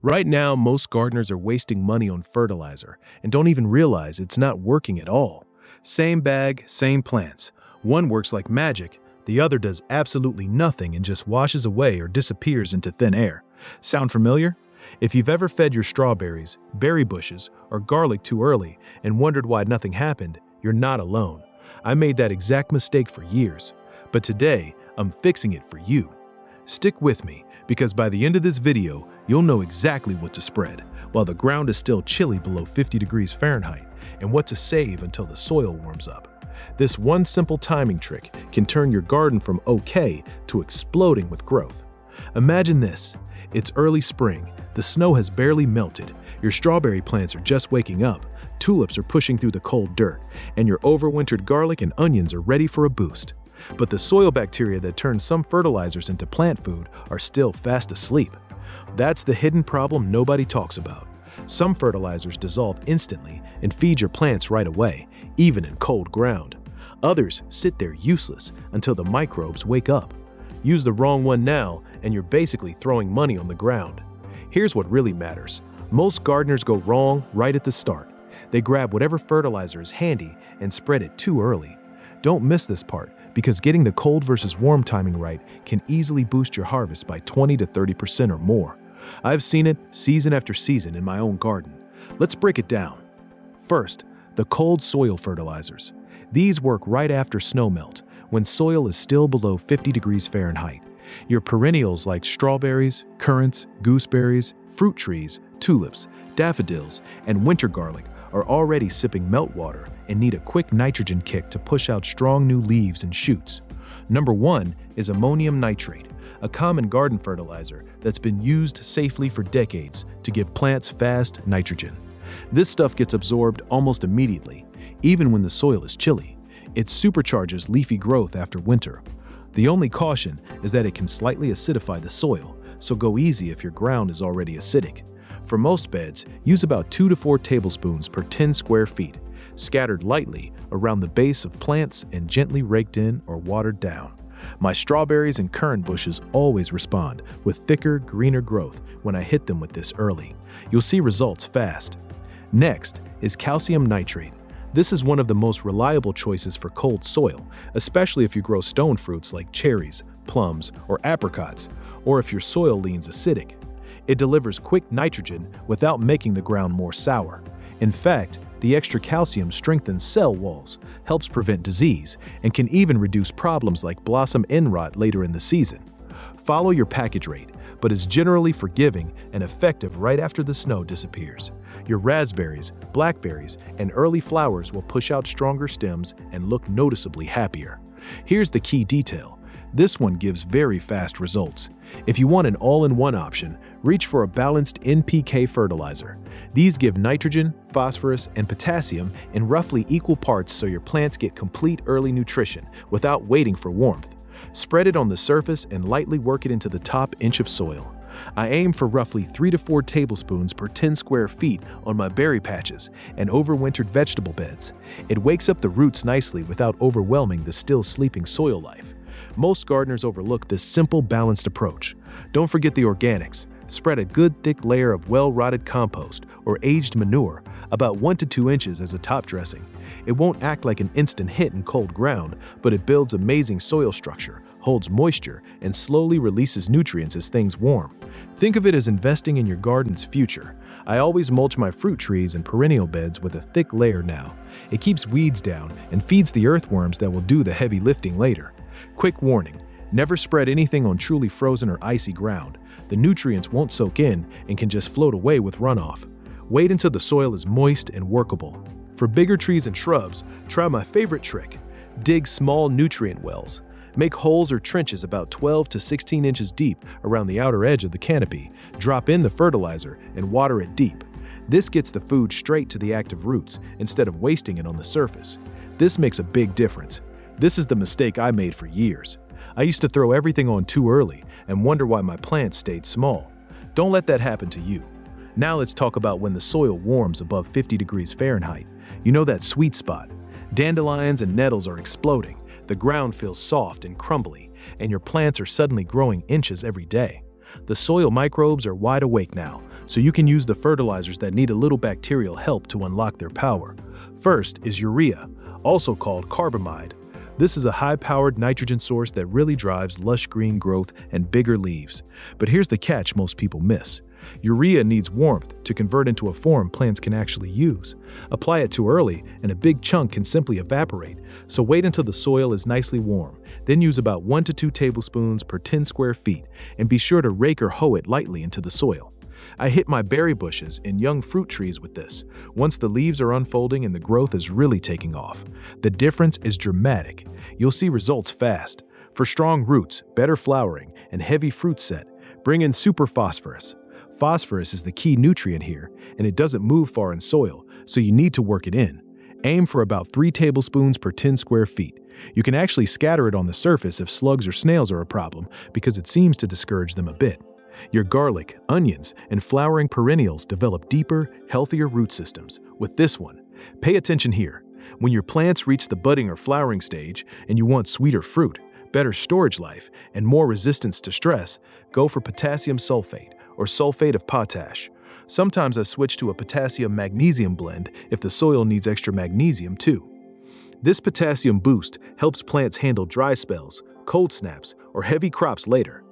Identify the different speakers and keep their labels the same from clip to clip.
Speaker 1: Right now, most gardeners are wasting money on fertilizer and don't even realize it's not working at all. Same bag, same plants. One works like magic, the other does absolutely nothing and just washes away or disappears into thin air. Sound familiar? If you've ever fed your strawberries, berry bushes, or garlic too early and wondered why nothing happened, you're not alone. I made that exact mistake for years, but today I'm fixing it for you. Stick with me, because by the end of this video, you'll know exactly what to spread while the ground is still chilly below 50 degrees Fahrenheit and what to save until the soil warms up. This one simple timing trick can turn your garden from okay to exploding with growth. Imagine this. It's early spring, the snow has barely melted, your strawberry plants are just waking up, tulips are pushing through the cold dirt, and your overwintered garlic and onions are ready for a boost. But the soil bacteria that turn some fertilizers into plant food are still fast asleep. That's the hidden problem nobody talks about. Some fertilizers dissolve instantly and feed your plants right away, even in cold ground. Others sit there useless until the microbes wake up. Use the wrong one now, and you're basically throwing money on the ground. Here's what really matters. Most gardeners go wrong right at the start. They grab whatever fertilizer is handy and spread it too early. Don't miss this part, because getting the cold versus warm timing right can easily boost your harvest by 20 to 30% or more. I've seen it season after season in my own garden. Let's break it down. First, the cold soil fertilizers. These work right after snowmelt, when soil is still below 50 degrees Fahrenheit. Your perennials like strawberries, currants, gooseberries, fruit trees, tulips, daffodils, and winter garlic are already sipping meltwater and need a quick nitrogen kick to push out strong new leaves and shoots. Number 1 is ammonium nitrate, a common garden fertilizer that's been used safely for decades to give plants fast nitrogen. This stuff gets absorbed almost immediately, even when the soil is chilly. It supercharges leafy growth after winter. The only caution is that it can slightly acidify the soil, so go easy if your ground is already acidic. For most beds, use about 2 to 4 tablespoons per 10 square feet, scattered lightly around the base of plants and gently raked in or watered down. My strawberries and currant bushes always respond with thicker, greener growth when I hit them with this early. You'll see results fast. Next is calcium nitrate. This is one of the most reliable choices for cold soil, especially if you grow stone fruits like cherries, plums, or apricots, or if your soil leans acidic. It delivers quick nitrogen without making the ground more sour. In fact, the extra calcium strengthens cell walls, helps prevent disease, and can even reduce problems like blossom end rot later in the season. Follow your package rate, but is generally forgiving and effective right after the snow disappears. Your raspberries, blackberries, and early flowers will push out stronger stems and look noticeably happier. Here's the key detail. This one gives very fast results. If you want an all-in-one option, reach for a balanced NPK fertilizer. These give nitrogen, phosphorus, and potassium in roughly equal parts so your plants get complete early nutrition without waiting for warmth. Spread it on the surface and lightly work it into the top inch of soil. I aim for roughly 3 to 4 tablespoons per 10 square feet on my berry patches and overwintered vegetable beds. It wakes up the roots nicely without overwhelming the still sleeping soil life. Most gardeners overlook this simple, balanced approach. Don't forget the organics. Spread a good thick layer of well-rotted compost or aged manure, about 1 to 2 inches as a top dressing. It won't act like an instant hit in cold ground, but it builds amazing soil structure, holds moisture, and slowly releases nutrients as things warm. Think of it as investing in your garden's future. I always mulch my fruit trees and perennial beds with a thick layer now. It keeps weeds down and feeds the earthworms that will do the heavy lifting later. Quick warning, never spread anything on truly frozen or icy ground. The nutrients won't soak in and can just float away with runoff. Wait until the soil is moist and workable. For bigger trees and shrubs, try my favorite trick. Dig small nutrient wells. Make holes or trenches about 12 to 16 inches deep around the outer edge of the canopy. Drop in the fertilizer and water it deep. This gets the food straight to the active roots instead of wasting it on the surface. This makes a big difference. This is the mistake I made for years. I used to throw everything on too early and wonder why my plants stayed small. Don't let that happen to you. Now let's talk about when the soil warms above 50 degrees Fahrenheit. You know that sweet spot. Dandelions and nettles are exploding, the ground feels soft and crumbly, and your plants are suddenly growing inches every day. The soil microbes are wide awake now, so you can use the fertilizers that need a little bacterial help to unlock their power. First is Urea, also called Carbamide. This is a high-powered nitrogen source that really drives lush green growth and bigger leaves. But here's the catch most people miss. Urea needs warmth to convert into a form plants can actually use. Apply it too early, and a big chunk can simply evaporate, so wait until the soil is nicely warm. Then use about 1 to 2 tablespoons per 10 square feet, and be sure to rake or hoe it lightly into the soil. I hit my berry bushes and young fruit trees with this, once the leaves are unfolding and the growth is really taking off. The difference is dramatic. You'll see results fast. For strong roots, better flowering, and heavy fruit set, bring in superphosphorus. Phosphorus is the key nutrient here, and it doesn't move far in soil, so you need to work it in. Aim for about 3 tablespoons per 10 square feet. You can actually scatter it on the surface if slugs or snails are a problem, because it seems to discourage them a bit. Your garlic, onions, and flowering perennials develop deeper, healthier root systems. With this one, pay attention here. When your plants reach the budding or flowering stage and you want sweeter fruit, better storage life, and more resistance to stress, go for potassium sulfate or sulfate of potash. Sometimes I switch to a potassium-magnesium blend if the soil needs extra magnesium too. This potassium boost helps plants handle dry spells, cold snaps, or heavy crops later.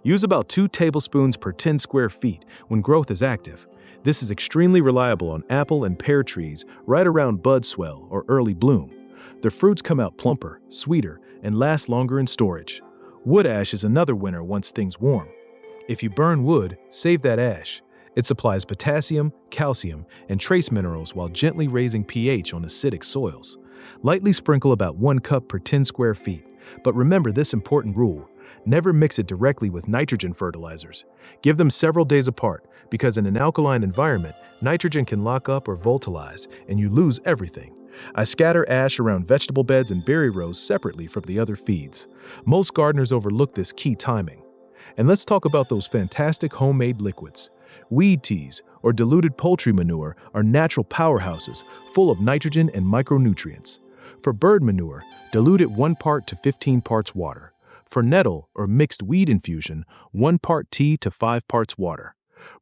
Speaker 1: Use about 2 tablespoons per 10 square feet when growth is active. This is extremely reliable on apple and pear trees right around bud swell or early bloom. The fruits come out plumper, sweeter, and last longer in storage. Wood ash is another winner once things warm. If you burn wood, save that ash. It supplies potassium, calcium, and trace minerals while gently raising pH on acidic soils. Lightly sprinkle about 1 cup per 10 square feet, but remember this important rule. Never mix it directly with nitrogen fertilizers. Give them several days apart, because in an alkaline environment, nitrogen can lock up or volatilize, and you lose everything. I scatter ash around vegetable beds and berry rows separately from the other feeds. Most gardeners overlook this key timing. And let's talk about those fantastic homemade liquids. Weed teas, or diluted poultry manure, are natural powerhouses full of nitrogen and micronutrients. For bird manure, dilute it 1 part to 15 parts water. For nettle or mixed weed infusion, 1 part tea to 5 parts water.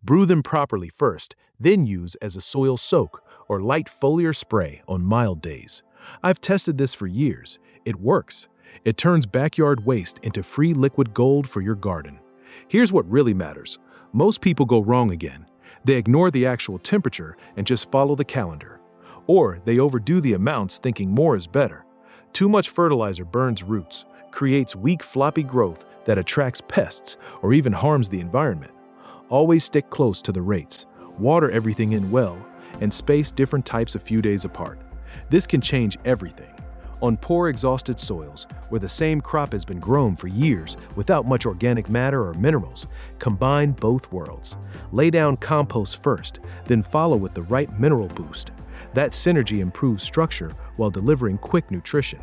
Speaker 1: Brew them properly first, then use as a soil soak or light foliar spray on mild days. I've tested this for years. It works. It turns backyard waste into free liquid gold for your garden. Here's what really matters. Most people go wrong again. They ignore the actual temperature and just follow the calendar. Or they overdo the amounts thinking more is better. Too much fertilizer burns roots, creates weak floppy growth that attracts pests or even harms the environment. Always stick close to the rates, water everything in well, and space different types a few days apart. This can change everything. On poor exhausted soils, where the same crop has been grown for years without much organic matter or minerals, combine both worlds. Lay down compost first, then follow with the right mineral boost. That synergy improves structure while delivering quick nutrition.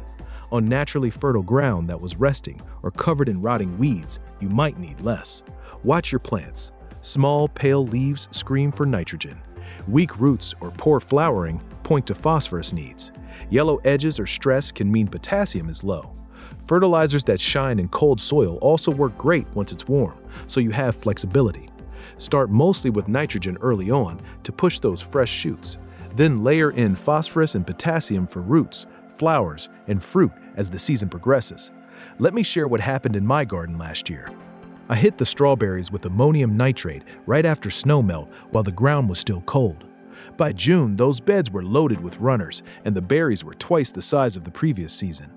Speaker 1: On naturally fertile ground that was resting or covered in rotting weeds, you might need less. Watch your plants. Small, pale leaves scream for nitrogen. Weak roots or poor flowering point to phosphorus needs. Yellow edges or stress can mean potassium is low. Fertilizers that shine in cold soil also work great once it's warm, so you have flexibility. Start mostly with nitrogen early on to push those fresh shoots. Then layer in phosphorus and potassium for roots, flowers, and fruit as the season progresses. Let me share what happened in my garden last year. I hit the strawberries with ammonium nitrate right after snowmelt while the ground was still cold. By June, those beds were loaded with runners, and the berries were twice the size of the previous season.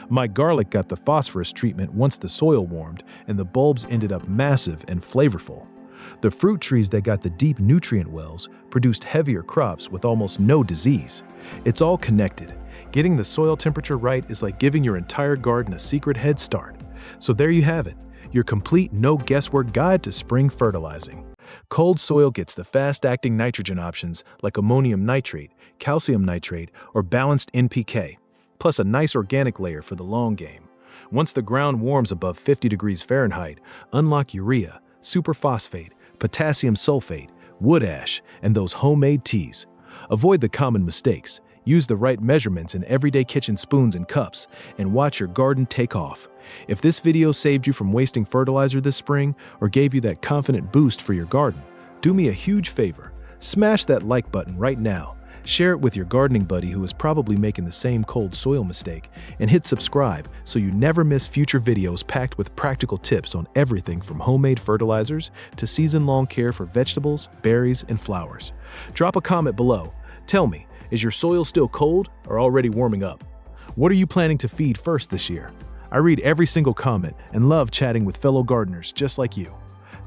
Speaker 1: My garlic got the phosphorus treatment once the soil warmed, and the bulbs ended up massive and flavorful. The fruit trees that got the deep nutrient wells produced heavier crops with almost no disease. It's all connected. Getting the soil temperature right is like giving your entire garden a secret head start. So there you have it, your complete no-guesswork guide to spring fertilizing. Cold soil gets the fast-acting nitrogen options like ammonium nitrate, calcium nitrate, or balanced NPK, plus a nice organic layer for the long game. Once the ground warms above 50 degrees Fahrenheit, unlock urea, superphosphate, potassium sulfate, wood ash, and those homemade teas. Avoid the common mistakes. Use the right measurements in everyday kitchen spoons and cups, and watch your garden take off. If this video saved you from wasting fertilizer this spring or gave you that confident boost for your garden, Do me a huge favor. Smash that like button right now. Share it with your gardening buddy who is probably making the same cold soil mistake, and hit subscribe so you never miss future videos packed with practical tips on everything from homemade fertilizers to season-long care for vegetables, berries, and flowers. Drop a comment below. Tell me, is your soil still cold or already warming up? What are you planning to feed first this year? I read every single comment and love chatting with fellow gardeners just like you.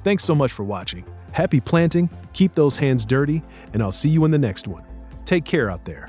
Speaker 1: Thanks so much for watching. Happy planting, keep those hands dirty, and I'll see you in the next one. Take care out there.